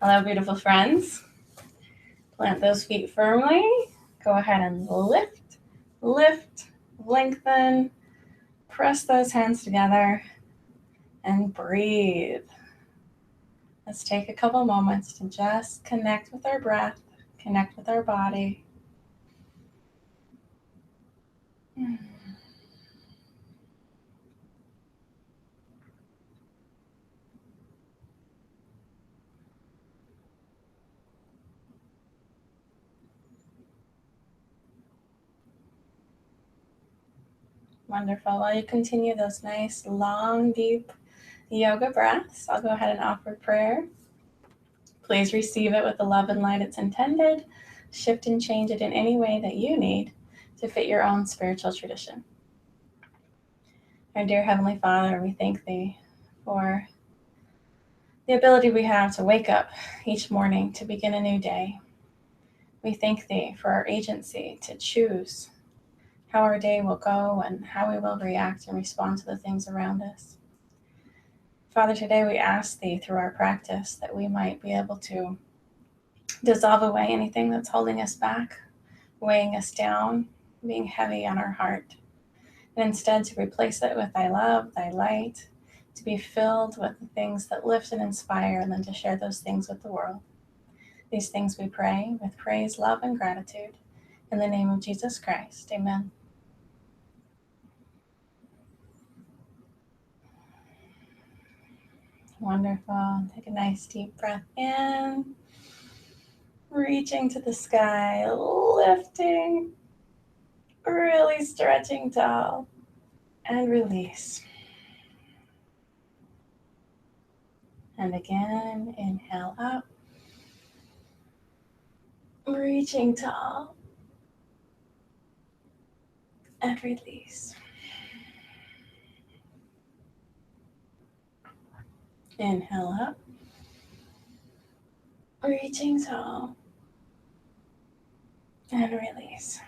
Hello, beautiful friends. Plant those feet firmly. Go ahead and lift, lengthen. Press those hands together and breathe. Let's take a couple moments to just connect with our breath, connect with our body. Wonderful. While you continue those nice, long, deep yoga breaths, I'll go ahead and offer prayer. Please receive it with the love and light it's intended. Shift and change it in any way that you need to fit your own spiritual tradition. Our dear Heavenly Father, we thank Thee for the ability we have to wake up each morning to begin a new day. We thank Thee for our agency to choose how our day will go and how we will react and respond to the things around us. Father, today we ask Thee through our practice that we might be able to dissolve away anything that's holding us back, weighing us down, being heavy on our heart, and instead to replace it with Thy love, Thy light, to be filled with the things that lift and inspire, and then to share those things with the world. These things we pray with praise, love, and gratitude. In the name of Jesus Christ, amen. Wonderful. Take a nice deep breath in, reaching to the sky, lifting, really stretching tall, and release. And again, inhale up, reaching tall, and release. Inhale up, reaching tall, and release.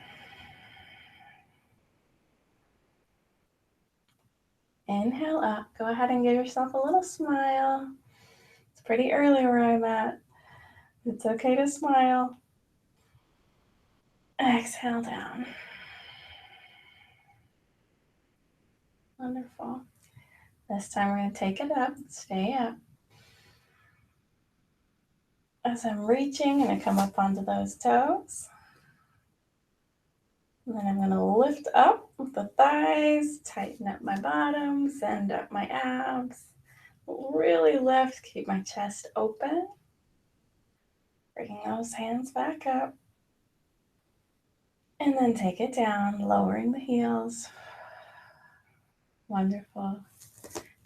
Inhale up. Go ahead and give yourself a little smile. It's pretty early where I'm at. It's okay to smile. Exhale down. Wonderful. This time we're going to take it up. Stay up. As I'm reaching, I'm going to come up onto those toes. And then I'm going to lift up with the thighs, tighten up my bottom, send up my abs. Really lift, keep my chest open. Bringing those hands back up. And then take it down, lowering the heels. Wonderful.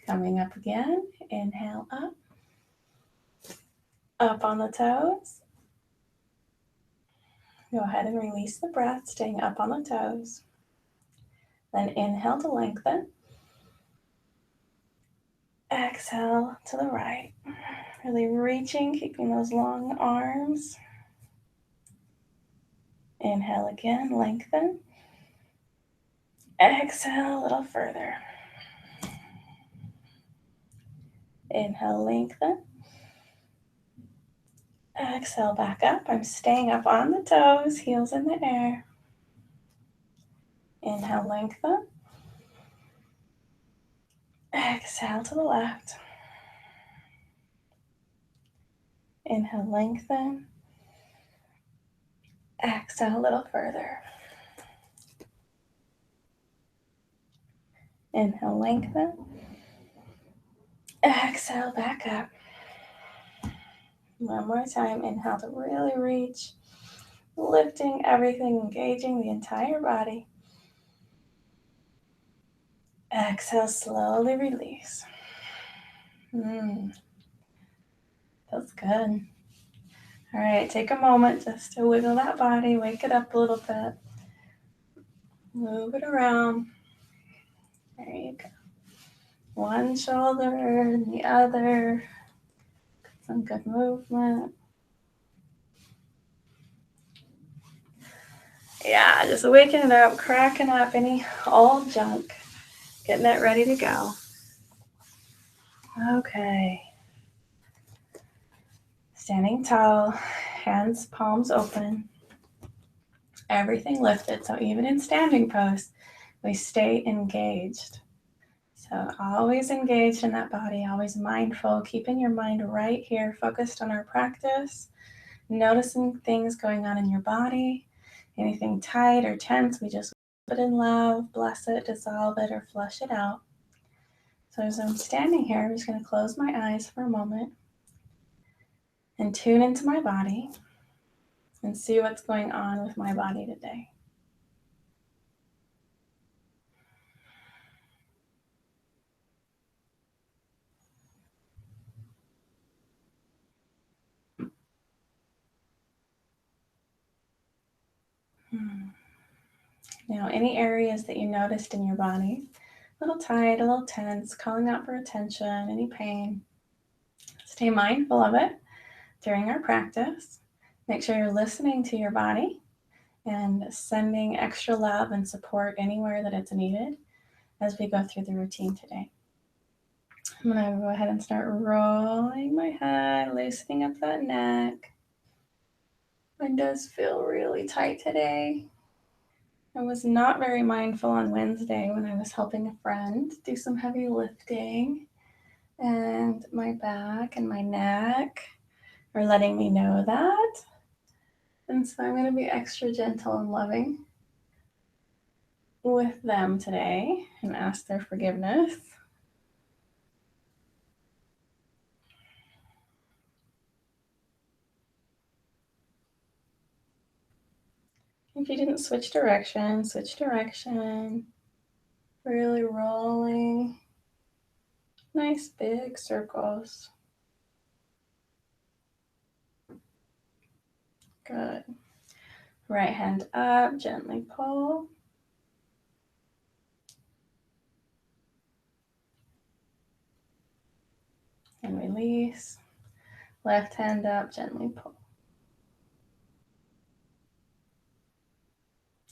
Coming up again. Inhale up. Up on the toes. Go ahead and release the breath, staying up on the toes. Then inhale to lengthen. Exhale to the right. Really reaching, keeping those long arms. Inhale again, lengthen. Exhale a little further. Inhale, lengthen. Exhale back up. I'm staying up on the toes, heels in the air. Inhale, lengthen. Exhale to the left. Inhale, lengthen. Exhale a little further. Inhale, lengthen. Exhale back up. One more time. Inhale to really reach, lifting everything, engaging the entire body. Exhale, slowly release. Feels good. All right, take a moment just to wiggle that body, wake it up a little bit. Move it around. There you go. One shoulder and the other. Some good movement. Yeah, just waking it up, cracking up any old junk, getting it ready to go. Okay. Standing tall, hands, palms open, everything lifted. So even in standing pose, we stay engaged. So always engaged in that body, always mindful, keeping your mind right here, focused on our practice, noticing things going on in your body, anything tight or tense, we just put in love, bless it, dissolve it, or flush it out. So as I'm standing here, I'm just going to close my eyes for a moment and tune into my body and see what's going on with my body today. Now, any areas that you noticed in your body, a little tight, a little tense, calling out for attention, any pain, stay mindful of it during our practice. Make sure you're listening to your body and sending extra love and support anywhere that it's needed as we go through the routine today. I'm going to go ahead and start rolling my head, loosening up that neck. Mine does feel really tight today. I was not very mindful on Wednesday when I was helping a friend do some heavy lifting, and my back and my neck are letting me know that. And so I'm going to be extra gentle and loving with them today and ask their forgiveness. If you didn't switch direction, switch direction. Really rolling. Nice big circles. Good. Right hand up, gently pull. And release. Left hand up, gently pull.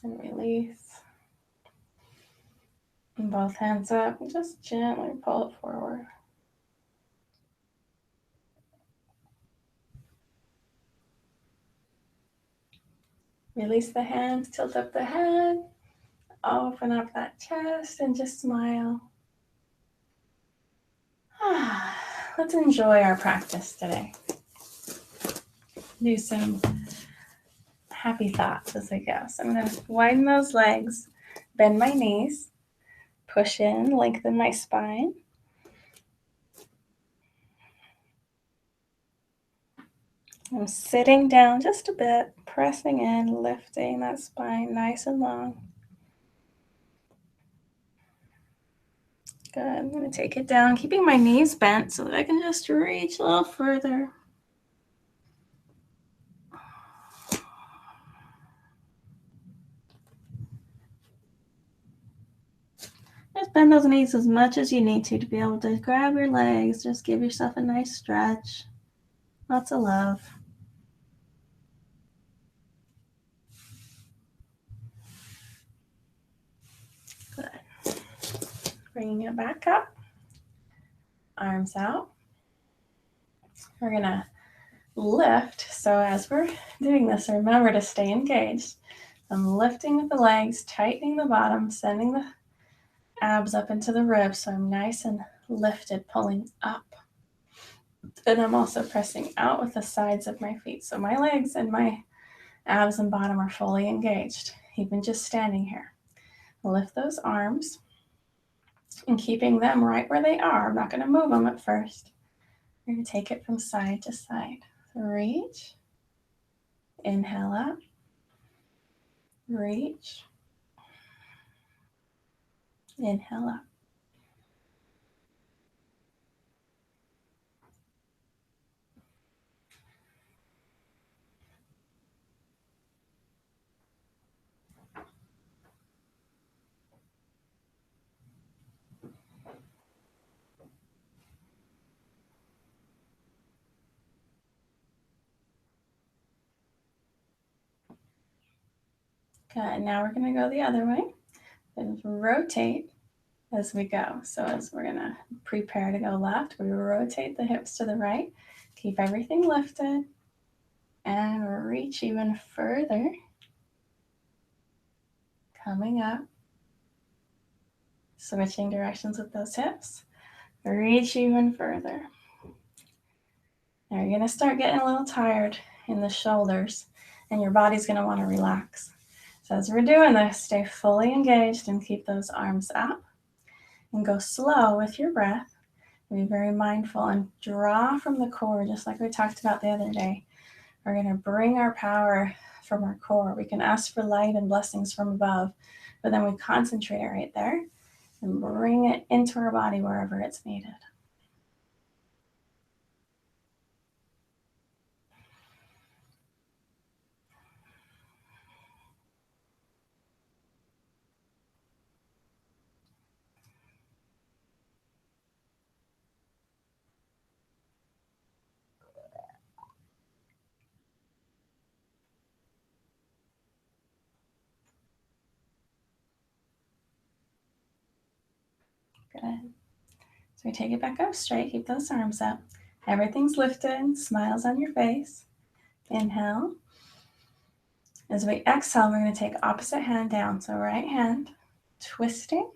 And release. And both hands up, and just gently pull it forward. Release the hands, tilt up the head, open up that chest, and just smile. Let's enjoy our practice today. Do some happy thoughts as I go. So I'm going to widen those legs, bend my knees, push in, lengthen my spine. I'm sitting down just a bit, pressing in, lifting that spine nice and long. Good. I'm going to take it down, keeping my knees bent so that I can just reach a little further. Just bend those knees as much as you need to be able to grab your legs. Just give yourself a nice stretch. Lots of love. Good. Bringing it back up. Arms out. We're going to lift. So as we're doing this, remember to stay engaged. I'm lifting with the legs, tightening the bottom, sending the abs up into the ribs. So I'm nice and lifted, pulling up. And I'm also pressing out with the sides of my feet. So my legs and my abs and bottom are fully engaged, even just standing here. Lift those arms and keeping them right where they are. I'm not going to move them at first. We're going to take it from side to side. So reach. Inhale up. Reach. Inhale up. Good. Now we're going to go the other way and rotate as we go. So as we're going to prepare to go left, we rotate the hips to the right, Keep everything lifted and reach even further. Coming up. Switching directions with those hips. Reach even further. Now you're going to start getting a little tired in the shoulders, and your body's going to want to relax. So as we're doing this, stay fully engaged and keep those arms up. And go slow with your breath. Be very mindful and draw from the core, just like we talked about the other day. We're going to bring our power from our core. We can ask for light and blessings from above, but then we concentrate right there and bring it into our body wherever it's needed. Good. So we take it back up straight. Keep those arms up. Everything's lifted. Smiles on your face. Inhale. As we exhale, we're going to take opposite hand down. So right hand, twisting,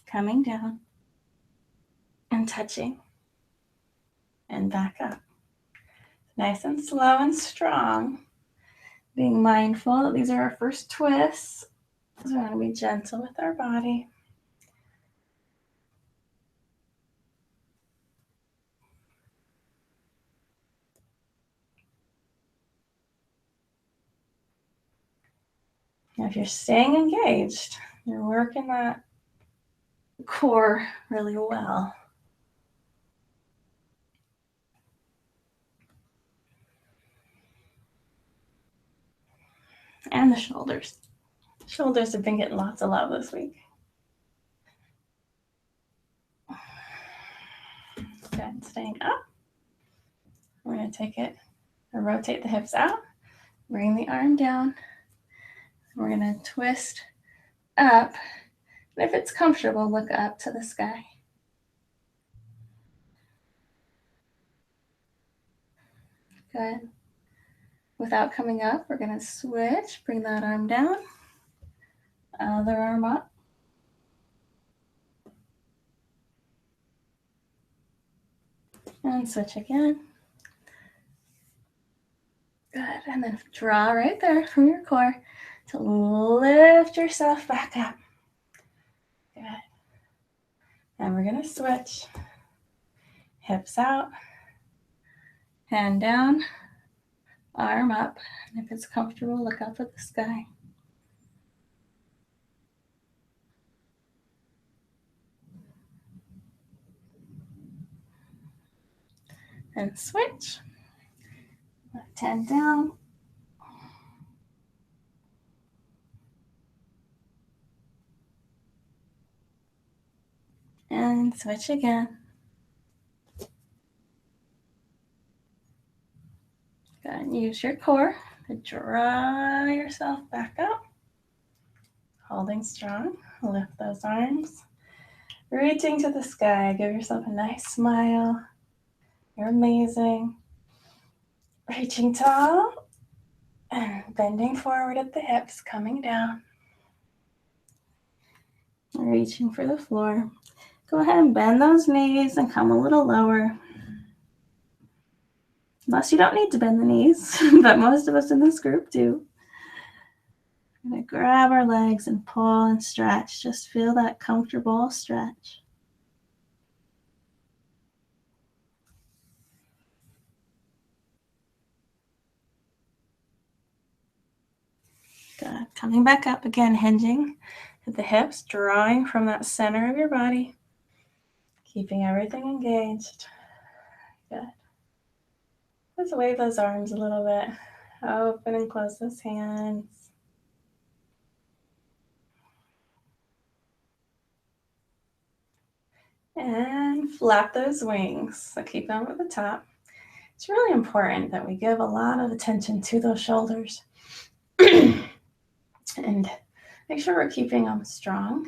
coming down, and touching, and back up. Nice and slow and strong. Being mindful that these are our first twists. So we're going to be gentle with our body. Now, if you're staying engaged, you're working that core really well. And the shoulders. Shoulders have been getting lots of love this week. Good. Staying up. We're going to take it and rotate the hips out. Bring the arm down. We're going to twist up. And if it's comfortable, look up to the sky. Good. Without coming up, we're going to switch. Bring that arm down. Other arm up. And switch again. Good. And then draw right there from your core to lift yourself back up. Good. And we're going to switch. Hips out. Hand down. Arm up. And if it's comfortable, look up at the sky. And switch. Left hand down. And switch again. Go ahead and use your core to draw yourself back up. Holding strong. Lift those arms. Reaching to the sky. Give yourself a nice smile. You're amazing. Reaching tall. And bending forward at the hips. Coming down. Reaching for the floor. Go ahead and bend those knees and come a little lower. Unless you don't need to bend the knees, but most of us in this group do. We're going to grab our legs and pull and stretch. Just feel that comfortable stretch. Good. Coming back up again, hinging at the hips, drawing from that center of your body. Keeping everything engaged. Good. Let's wave those arms a little bit. Open and close those hands. And flap those wings. So keep them at the top. It's really important that we give a lot of attention to those shoulders. And make sure we're keeping them strong.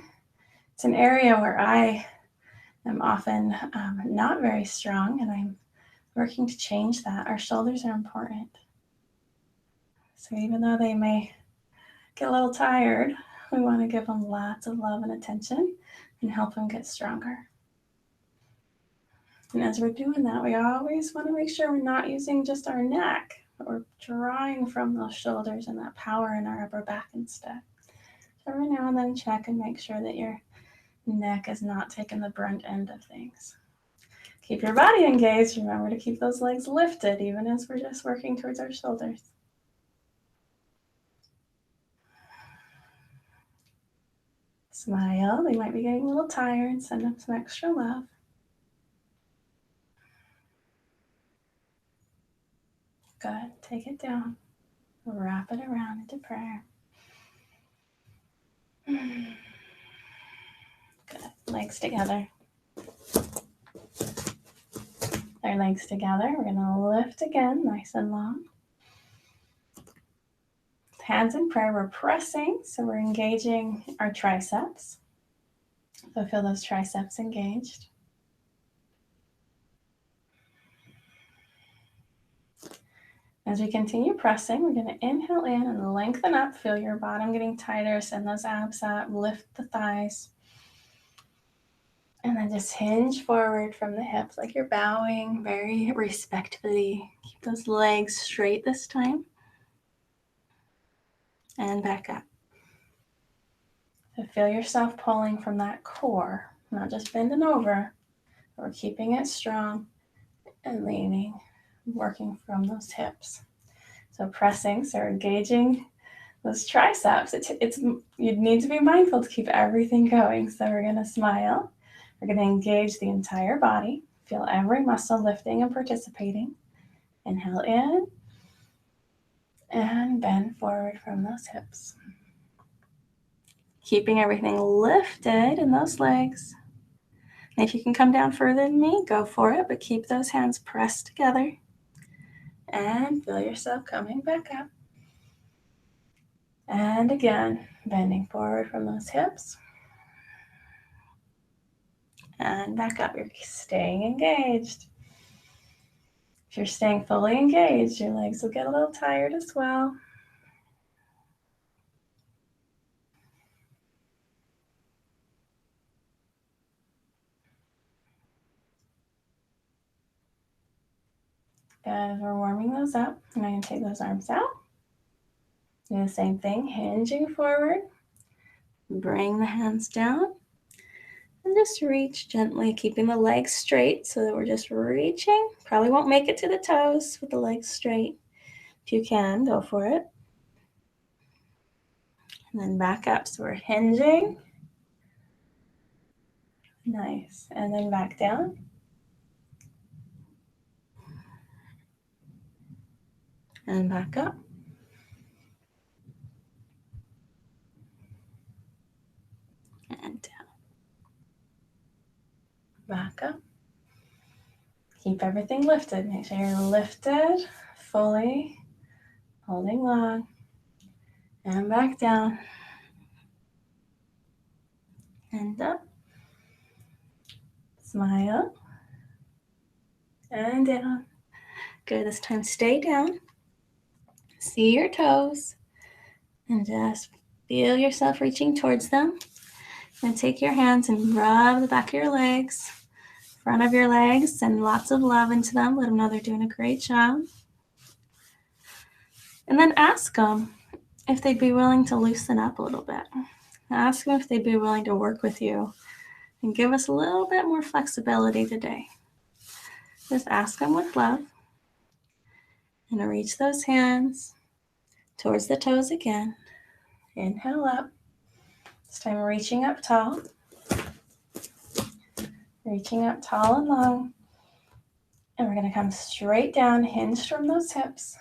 It's an area where I am often not very strong, and I'm working to change that. Our shoulders are important. So even though they may get a little tired, we want to give them lots of love and attention and help them get stronger. And as we're doing that, we always want to make sure we're not using just our neck, but we're drawing from those shoulders and that power in our upper back instead. So every now and then check and make sure that your neck is not taking the brunt end of things. Keep your body engaged. Remember to keep those legs lifted even as we're just working towards our shoulders. Smile. They might be getting a little tired. Send them some extra love. Good. Take it down. Wrap it around into prayer. Good. Legs together. Their legs together. We're going to lift again, nice and long. Hands in prayer. We're pressing, so we're engaging our triceps. So feel those triceps engaged. As we continue pressing, we're going to inhale in and lengthen up. Feel your bottom getting tighter. Send those abs up. Lift the thighs. And then just hinge forward from the hips like you're bowing very respectfully. Keep those legs straight this time. And back up. So feel yourself pulling from that core, not just bending over. We're keeping it strong and leaning, working from those hips. So pressing, so engaging those triceps. You need to be mindful to keep everything going. So we're going to smile. We're going to engage the entire body. Feel every muscle lifting and participating. Inhale in and bend forward from those hips. Keeping everything lifted in those legs. And if you can come down further than me, go for it, but keep those hands pressed together. And feel yourself coming back up. And again, bending forward from those hips. And back up. You're staying engaged. If you're staying fully engaged, your legs will get a little tired as well. As we're warming those up, I'm going to take those arms out. Do the same thing, hinging forward. Bring the hands down. And just reach gently, keeping the legs straight so that we're just reaching. Probably won't make it to the toes with the legs straight. If you can, go for it. And then back up. So we're hinging. Nice. And then back down. And back up. And down. Back up. Keep everything lifted. Make sure you're lifted fully, holding long. And back down. And up. Smile. And down. Good. This time stay down. See your toes. And just feel yourself reaching towards them. And take your hands and rub the back of your legs, front of your legs. Send lots of love into them. Let them know they're doing a great job. And then ask them if they'd be willing to loosen up a little bit. Ask them if they'd be willing to work with you and give us a little bit more flexibility today. Just ask them with love. And reach those hands towards the toes again. Inhale up. This time reaching up tall. Reaching up tall and long. And we're going to come straight down, hinged from those hips.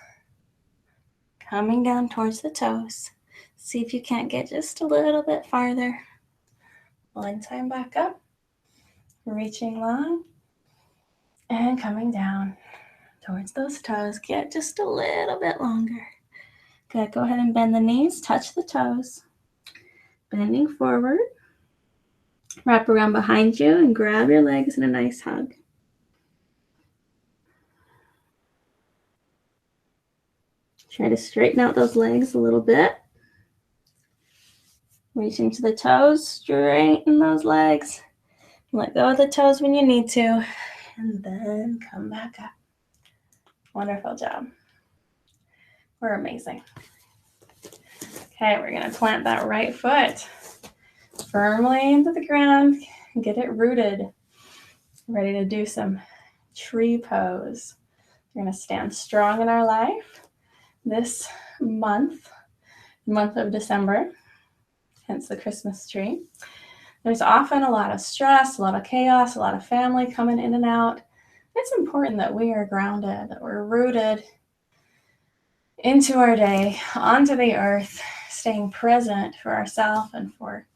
Coming down towards the toes. See if you can't get just a little bit farther. One time back up. Reaching long. And coming down towards those toes. Get just a little bit longer. Good. Go ahead and bend the knees. Touch the toes. Bending forward. Wrap around behind you and grab your legs in a nice hug. Try to straighten out those legs a little bit. Reaching to the toes, straighten those legs. Let go of the toes when you need to, and then come back up. Wonderful job. We're amazing. Okay, we're gonna plant that right foot firmly into the ground and get it rooted. Ready to do some tree pose. We're gonna stand strong in our life this month of December, hence the Christmas tree. There's often a lot of stress, a lot of chaos, a lot of family coming in and out. It's important that we are grounded, that we're rooted into our day, onto the earth, staying present for ourselves and for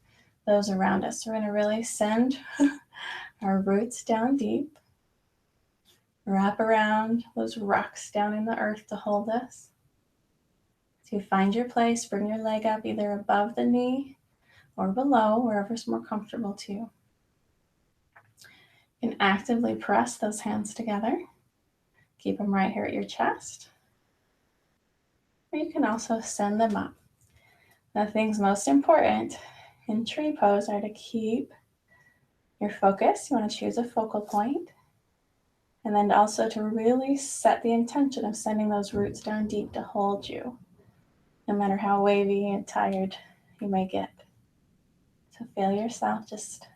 those around us. So we're going to really send our roots down deep, wrap around those rocks down in the earth to hold us. So you find your place, bring your leg up either above the knee or below, wherever's more comfortable to you. You can actively press those hands together. Keep them right here at your chest. Or you can also send them up. The things most important in tree pose are to keep your focus. You want to choose a focal point. And then also to really set the intention of sending those roots down deep to hold you, no matter how wavy and tired you may get. So feel yourself just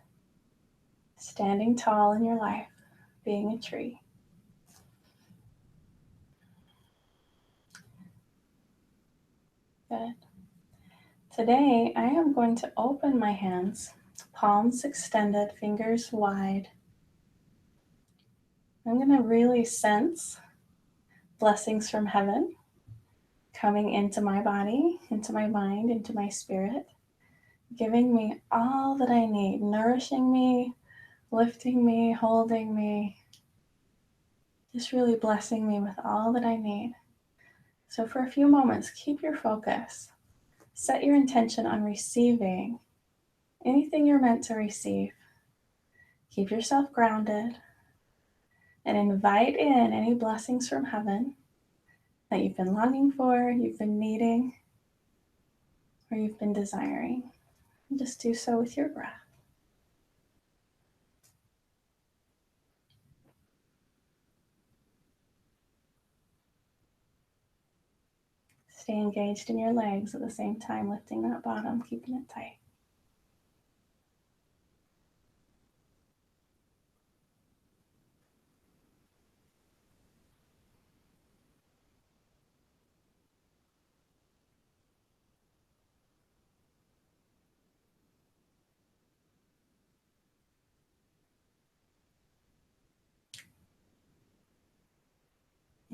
standing tall in your life, being a tree. Good. Today, I am going to open my hands, palms extended, fingers wide. I'm going to really sense blessings from heaven coming into my body, into my mind, into my spirit, giving me all that I need, nourishing me, lifting me, holding me, just really blessing me with all that I need. So for a few moments, keep your focus. Set your intention on receiving anything you're meant to receive. Keep yourself grounded and invite in any blessings from heaven that you've been longing for, you've been needing, or you've been desiring. And just do so with your breath. Stay engaged in your legs at the same time, lifting that bottom, keeping it tight.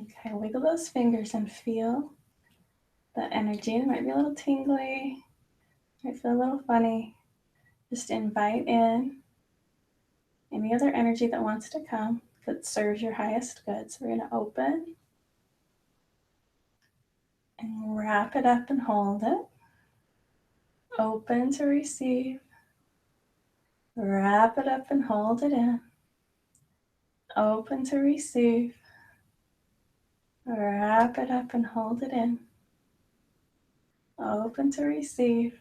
Okay, wiggle those fingers and feel that energy. It might be a little tingly, might feel a little funny. Just invite in any other energy that wants to come that serves your highest good. So we're going to open and wrap it up and hold it. Open to receive. Wrap it up and hold it in. Open to receive. Wrap it up and hold it in. Open to receive.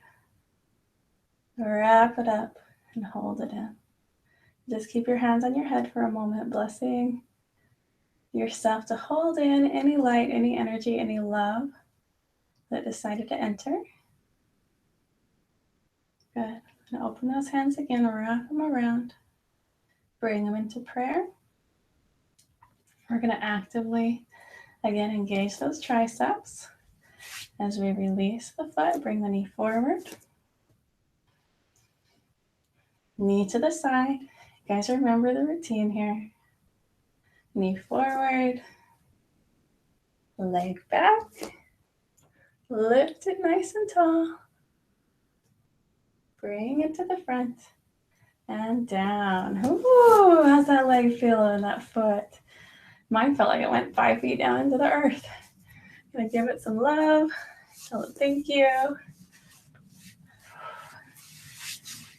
Wrap it up and hold it in. Just keep your hands on your head for a moment, blessing yourself to hold in any light, any energy, any love that decided to enter. Good. And open those hands again, wrap them around, bring them into prayer. We're going to actively, again, engage those triceps as we release the foot. Bring the knee forward, knee to the side. You guys remember the routine here. Knee forward, leg back, lift it nice and tall. Bring it to the front and down. Ooh, how's that leg feeling, that foot? Mine felt like it went 5 feet down into the earth. Gonna give it some love. Tell it thank you.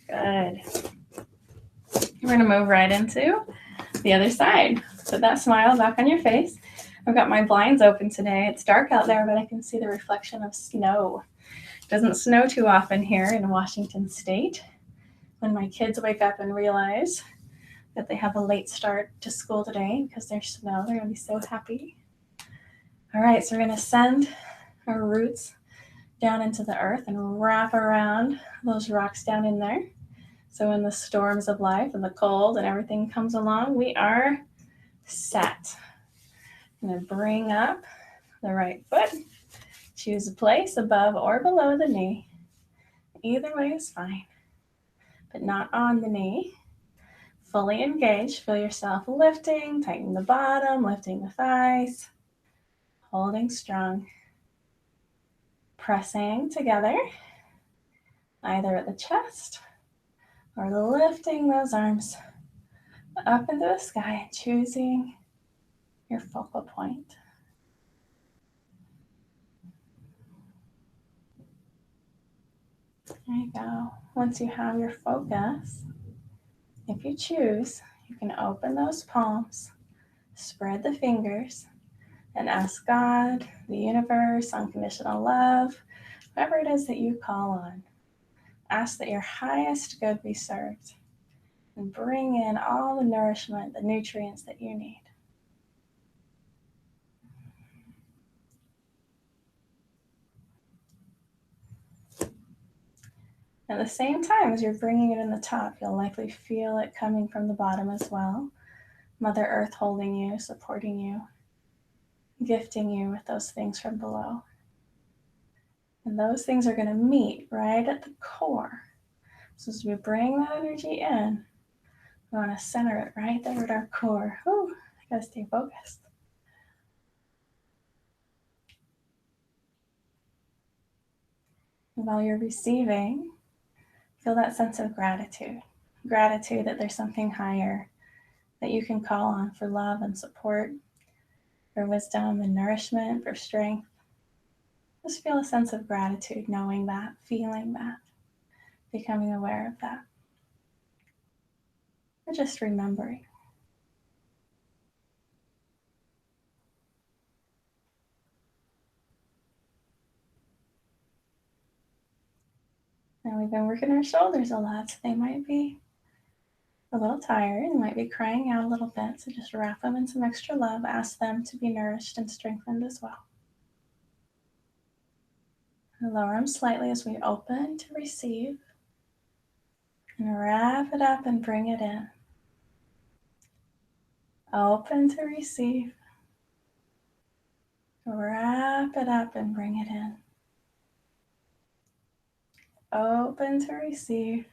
Good. We're gonna move right into the other side. Put that smile back on your face. I've got my blinds open today. It's dark out there, but I can see the reflection of snow. It doesn't snow too often here in Washington State. When my kids wake up and realize that they have a late start to school today because there's snow, they're going to be so happy. All right, so we're going to send our roots down into the earth and wrap around those rocks down in there. So when the storms of life and the cold and everything comes along, we are set. I'm going to bring up the right foot. Choose a place above or below the knee. Either way is fine, but not on the knee. Fully engaged. Feel yourself lifting, tighten the bottom, lifting the thighs, holding strong. Pressing together, either at the chest or lifting those arms up into the sky, choosing your focal point. There you go. Once you have your focus, if you choose, you can open those palms, spread the fingers, and ask God, the universe, unconditional love, whatever it is that you call on. Ask that your highest good be served and bring in all the nourishment, the nutrients that you need. At the same time as you're bringing it in the top, you'll likely feel it coming from the bottom as well. Mother Earth holding you, supporting you, gifting you with those things from below. And those things are going to meet right at the core. So as we bring that energy in, we want to center it right there at our core. Whew, I got to stay focused. And while you're receiving, feel that sense of gratitude. Gratitude that there's something higher that you can call on for love and support, for wisdom and nourishment, for strength. Just feel a sense of gratitude, knowing that, feeling that, becoming aware of that. Or just remembering. Now we've been working our shoulders a lot, so they might be a little tired. They might be crying out a little bit, so just wrap them in some extra love. Ask them to be nourished and strengthened as well. And lower them slightly as we open to receive. And wrap it up and bring it in. Open to receive. Wrap it up and bring it in. Open to receive.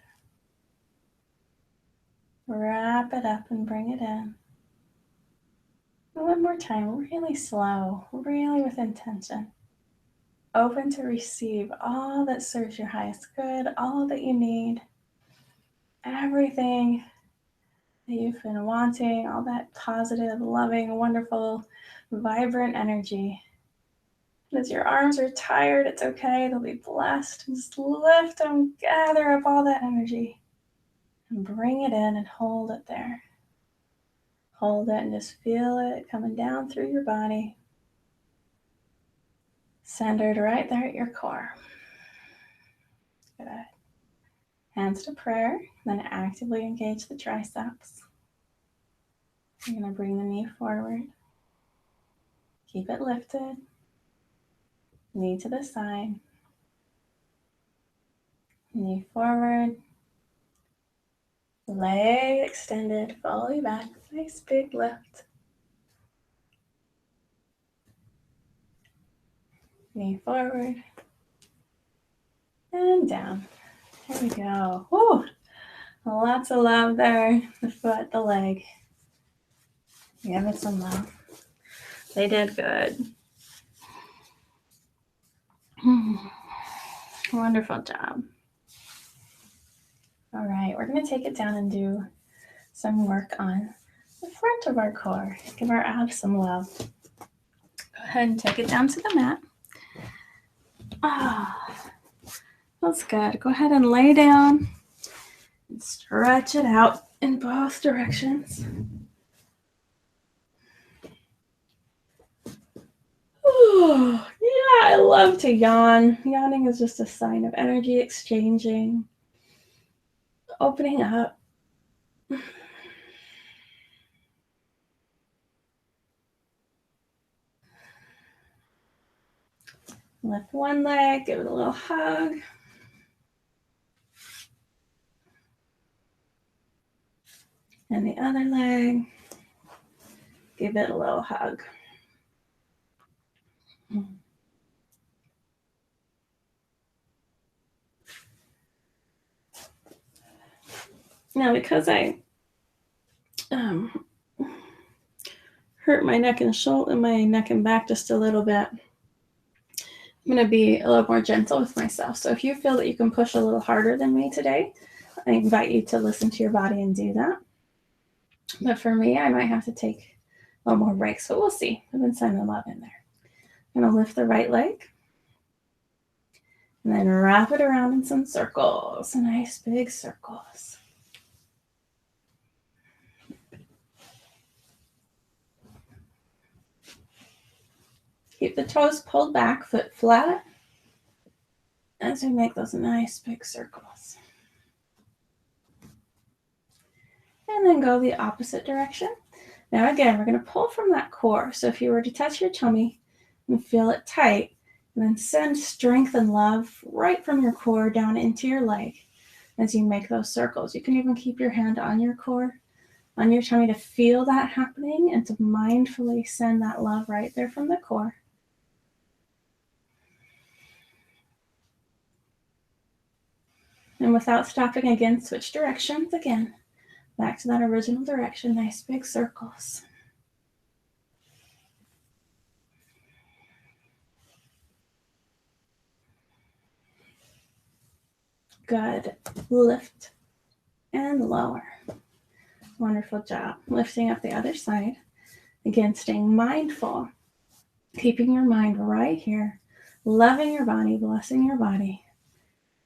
Wrap it up and bring it in. And one more time, really slow, really with intention. Open to receive all that serves your highest good, all that you need, everything that you've been wanting, all that positive, loving, wonderful, vibrant energy. And as your arms are tired, it's okay, they'll be blessed. Just lift them, gather up all that energy, and bring it in and hold it there. Hold it and just feel it coming down through your body. Centered right there at your core. Good. Hands to prayer, then actively engage the triceps. You're going to bring the knee forward. Keep it lifted. Knee to the side. Knee forward. Leg extended, fully back. Nice big lift. Knee forward. And down. There we go. Woo! Lots of love there. The foot, the leg. Give it some love. They did good. Wonderful job. All right, we're going to take it down and do some work on the front of our core. Give our abs some love. Go ahead and take it down to the mat. That's good. Go ahead and lay down and stretch it out in both directions. Yeah, I love to yawn. Yawning is just a sign of energy exchanging, opening up. Lift one leg, give it a little hug. And the other leg, give it a little hug. Now, because I hurt my neck and back just a little bit, I'm going to be a little more gentle with myself. So if you feel that you can push a little harder than me today, I invite you to listen to your body and do that. But for me, I might have to take a little more break. So we'll see. I've been sending love in there. I'm going to lift the right leg. And then wrap it around in some circles. Nice big circles. Keep the toes pulled back, foot flat, as we make those nice big circles. And then go the opposite direction. Now again, we're going to pull from that core. So if you were to touch your tummy and feel it tight, and then send strength and love right from your core down into your leg as you make those circles. You can even keep your hand on your core, on your tummy, to feel that happening and to mindfully send that love right there from the core. And without stopping again, switch directions again. Back to that original direction, nice big circles. Good. Lift and lower. Wonderful job. Lifting up the other side. Again, staying mindful. Keeping your mind right here. Loving your body, blessing your body.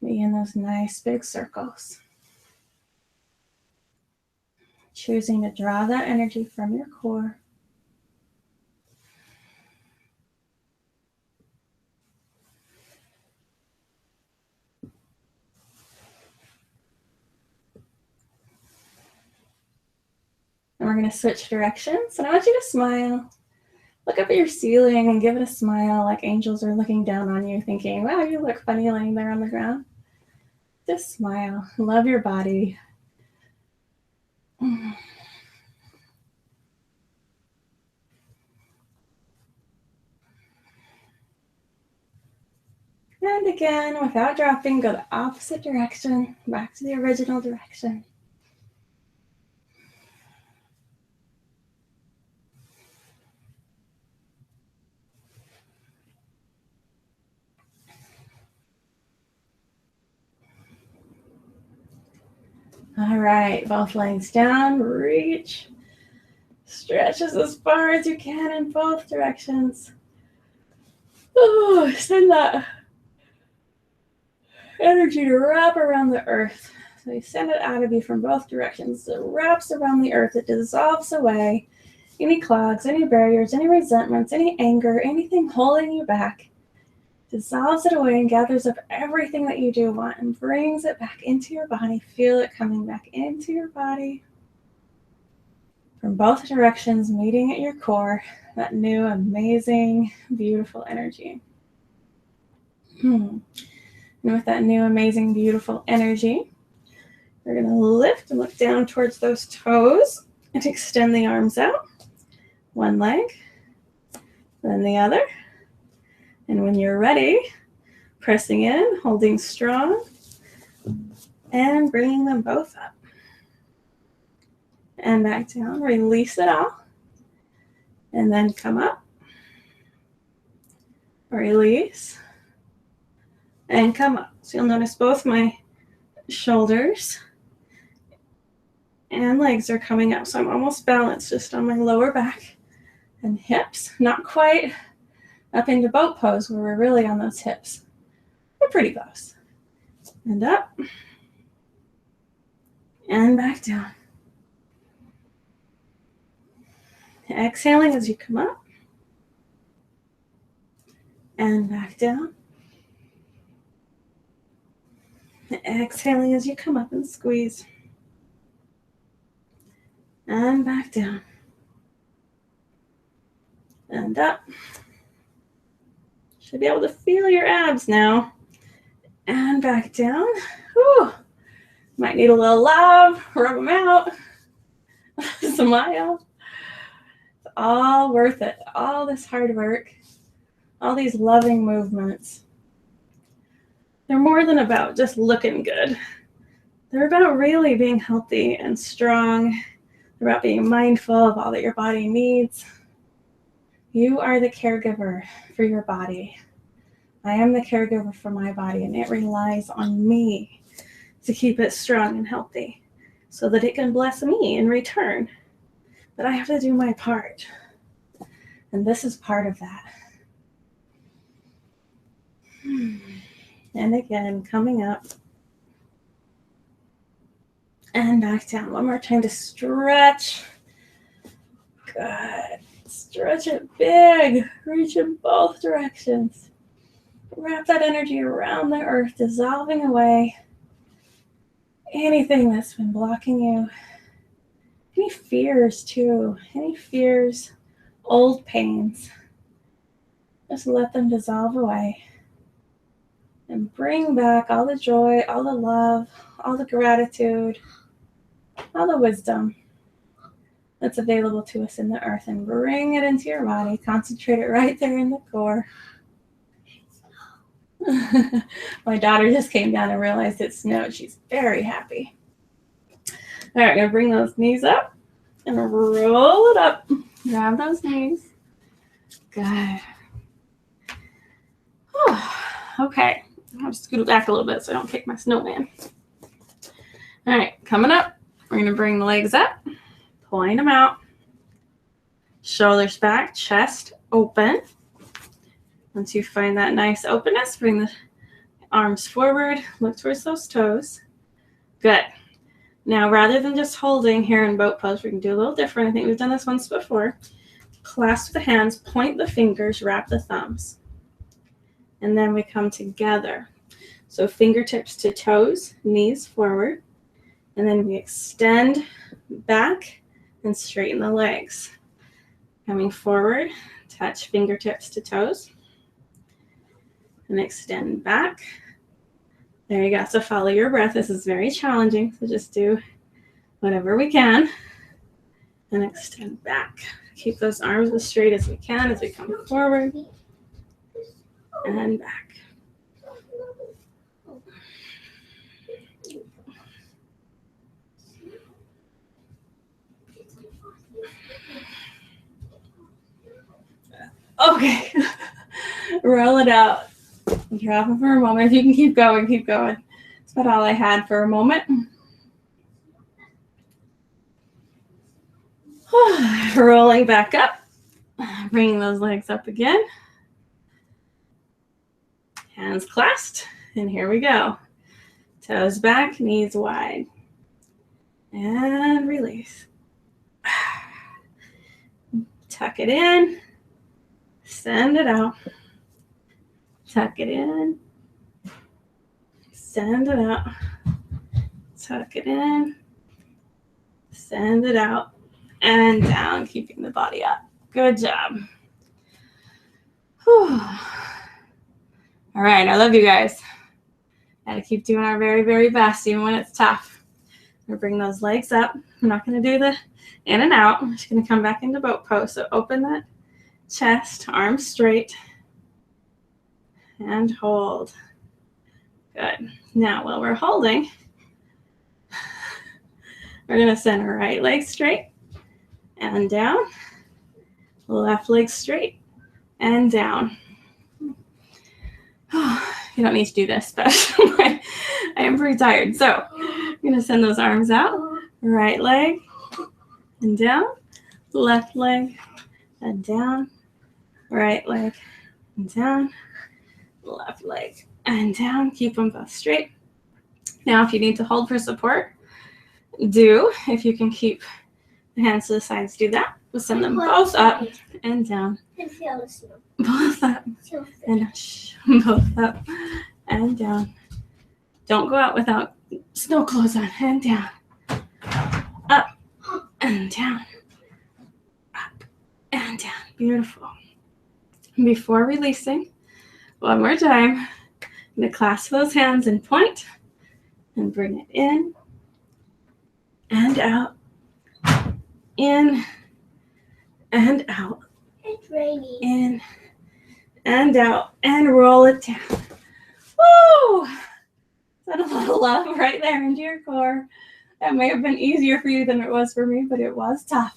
Be in those nice big circles. Choosing to draw that energy from your core. And we're going to switch directions. And I want you to smile. Look up at your ceiling and give it a smile, like angels are looking down on you, thinking, wow, you look funny laying there on the ground. Just smile. Love your body. And again, without dropping, go the opposite direction, back to the original direction. All right, both legs down, reach. Stretches as far as you can in both directions. Oh, send that energy to wrap around the earth. So you send it out of you from both directions. It wraps around the earth. It dissolves away any clogs, any barriers, any resentments, any anger, anything holding you back. Dissolves it away and gathers up everything that you do want and brings it back into your body. Feel it coming back into your body from both directions, meeting at your core, that new, amazing, beautiful energy. And with that new, amazing, beautiful energy, we're going to lift and look down towards those toes and extend the arms out. One leg, then the other. And when you're ready, pressing in, holding strong, and bringing them both up. And back down, release it all. And then come up. Release. And come up. So you'll notice both my shoulders and legs are coming up. So I'm almost balanced just on my lower back and hips. Not quite up into boat pose where we're really on those hips. We're pretty close. And up. And back down. Exhaling as you come up. and back down. Exhaling as you come up and squeeze. And back down. And up. Should be able to feel your abs now. And back down. Whew. Might need a little love. Rub them out. Smile. It's all worth it. All this hard work. All these loving movements. They're more than about just looking good. They're about really being healthy and strong. They're about being mindful of all that your body needs. You are the caregiver for your body. I am the caregiver for my body, and it relies on me to keep it strong and healthy so that it can bless me in return. But I have to do my part. And this is part of that. And again, coming up. And back down. One more time to stretch. Good. Stretch it big. Reach in both directions. Wrap that energy around the earth, dissolving away anything that's been blocking you. Any fears too. Any fears, old pains. Just let them dissolve away. And bring back all the joy, all the love, all the gratitude, all the wisdom that's available to us in the earth, and bring it into your body. Concentrate it right there in the core. My daughter just came down and realized it snowed. She's very happy. All right, I'm going to bring those knees up and roll it up. Grab those knees. Good. Okay. I'll just scoot back a little bit so I don't kick my snowman. All right, coming up, we're going to bring the legs up, point them out, shoulders back, chest open. Once you find that nice openness, bring the arms forward, look towards those toes. Good. Now, rather than just holding here in boat pose, we can do a little different. I think we've done this once before. Clasp the hands, point the fingers, wrap the thumbs. And then we come together. So fingertips to toes, knees forward. And then we extend back and straighten the legs. Coming forward, touch fingertips to toes. And extend back. There you go. So follow your breath. This is very challenging. So just do whatever we can. And extend back. Keep those arms as straight as we can as we come forward. And back. Okay. Roll it out. Drop it for a moment. If you can keep going, keep going. That's about all I had for a moment. Rolling back up. Bringing those legs up again. Hands clasped, and here we go. Toes back, knees wide. And release. Tuck it in. Send it out. Tuck it in. Send it out. Tuck it in. Send it out. And down, keeping the body up. Good job. Whew. All right, I love you guys. Gotta keep doing our very, very best, even when it's tough. We're gonna bring those legs up. I'm not gonna do the in and out. I'm just gonna come back into boat pose. So open that chest, arms straight, and hold. Good. Now, while we're holding, we're gonna send our right leg straight and down, left leg straight and down. You don't need to do this, but I am pretty tired. So I'm going to send those arms out. Right leg and down. Left leg and down. Right leg and down. Left leg and down. Keep them both straight. Now, if you need to hold for support, do. If you can keep the hands to the sides, do that. We'll send them both up and down. Both up. And both up and down. Don't go out without snow clothes on. And down. Up and down. Up and down. Beautiful. Before releasing, one more time, I'm going to clasp those hands and point and bring it in and out. In and out. It's raining. In and out. And roll it down. Woo! Send a little love right there into your core. That may have been easier for you than it was for me, but it was tough.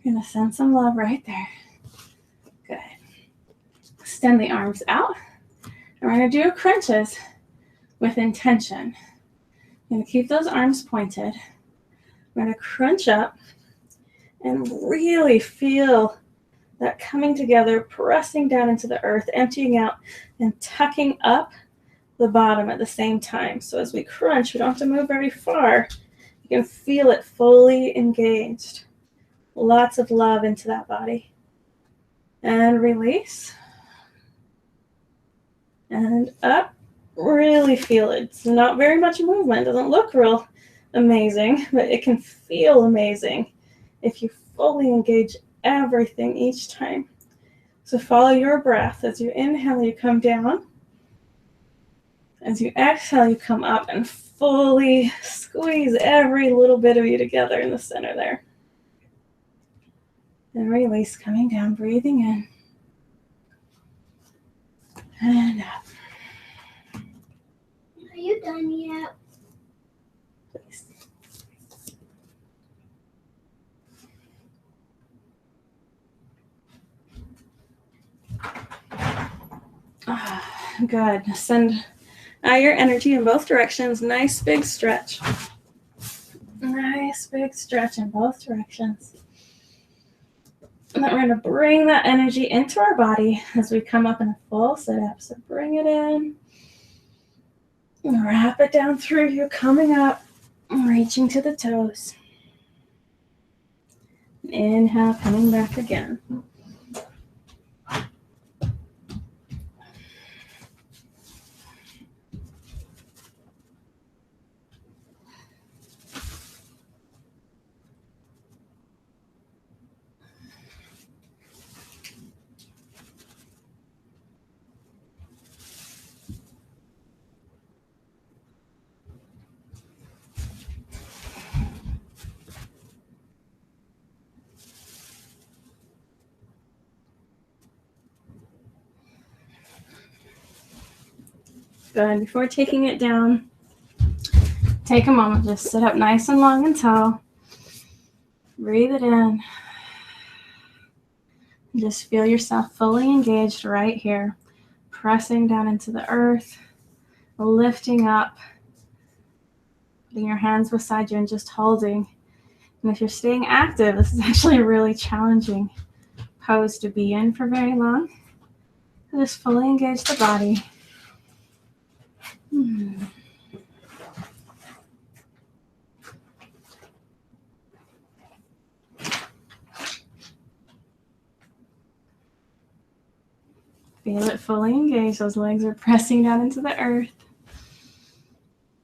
You're going to send some love right there. Good. Extend the arms out. And we're going to do crunches with intention. I'm going to keep those arms pointed. We're going to crunch up and really feel that coming together, pressing down into the earth, emptying out, and tucking up the bottom at the same time. So as we crunch, we don't have to move very far. You can feel it fully engaged. Lots of love into that body. And release. And up. Really feel it. It's not very much movement. It doesn't look real amazing, but it can feel amazing if you fully engage everything each time. So follow your breath. As you inhale, you come down. As you exhale, you come up and fully squeeze every little bit of you together in the center there. And release, coming down, breathing in. And up. Are you done yet? Please. Good. Send your energy in both directions. Nice big stretch. Nice big stretch in both directions. And then we're going to bring that energy into our body as we come up in a full sit-up. So bring it in. And wrap it down through you, coming up, reaching to the toes. Inhale, coming back again. Good. Before taking it down, take a moment. Just sit up nice and long and tall. Breathe it in. Just feel yourself fully engaged right here. Pressing down into the earth. Lifting up. Putting your hands beside you and just holding. And if you're staying active, this is actually a really challenging pose to be in for very long. Just fully engage the body. Feel it fully engaged. Those legs are pressing down into the earth.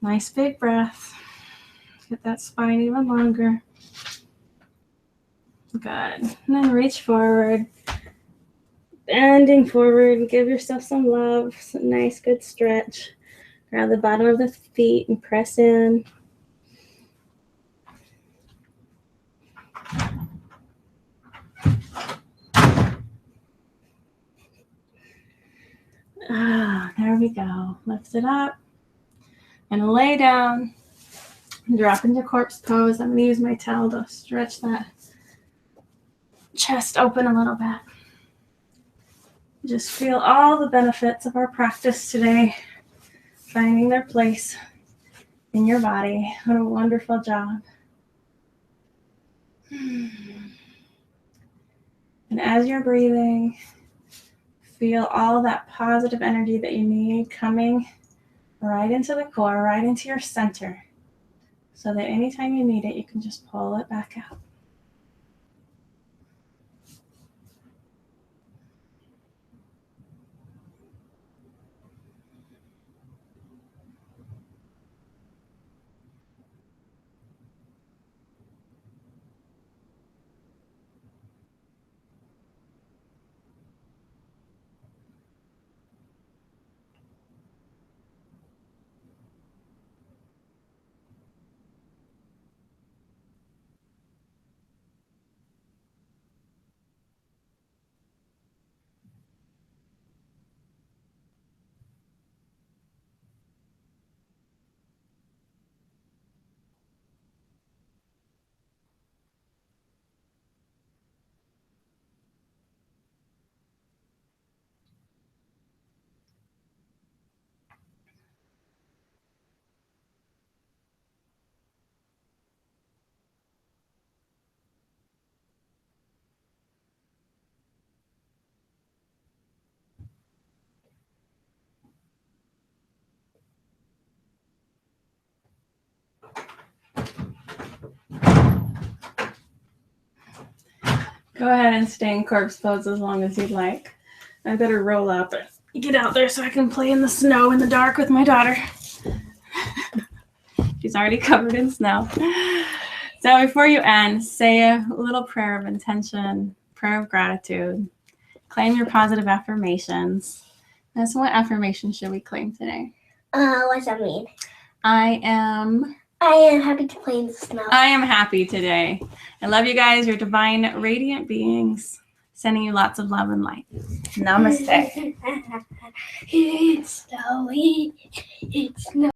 Nice big breath. Get that spine even longer. Good. And then reach forward. Bending forward. Give yourself some love. Some nice good stretch. Grab the bottom of the feet and press in. There we go. Lift it up. And lay down. Drop into corpse pose. I'm going to use my towel to stretch that chest open a little bit. Just feel all the benefits of our practice today. Finding their place in your body. What a wonderful job. And as you're breathing, feel all that positive energy that you need coming right into the core, right into your center, so that anytime you need it, you can just pull it back out. Go ahead and stay in corpse pose as long as you'd like. I better roll up and get out there so I can play in the snow in the dark with my daughter. She's already covered in snow. So before you end, say a little prayer of intention, prayer of gratitude. Claim your positive affirmations. So what affirmation should we claim today? What's that mean? I am happy to play in the snow. I am happy today. I love you guys. You're divine, radiant beings. Sending you lots of love and light. Namaste. It's snowy. It's snowy.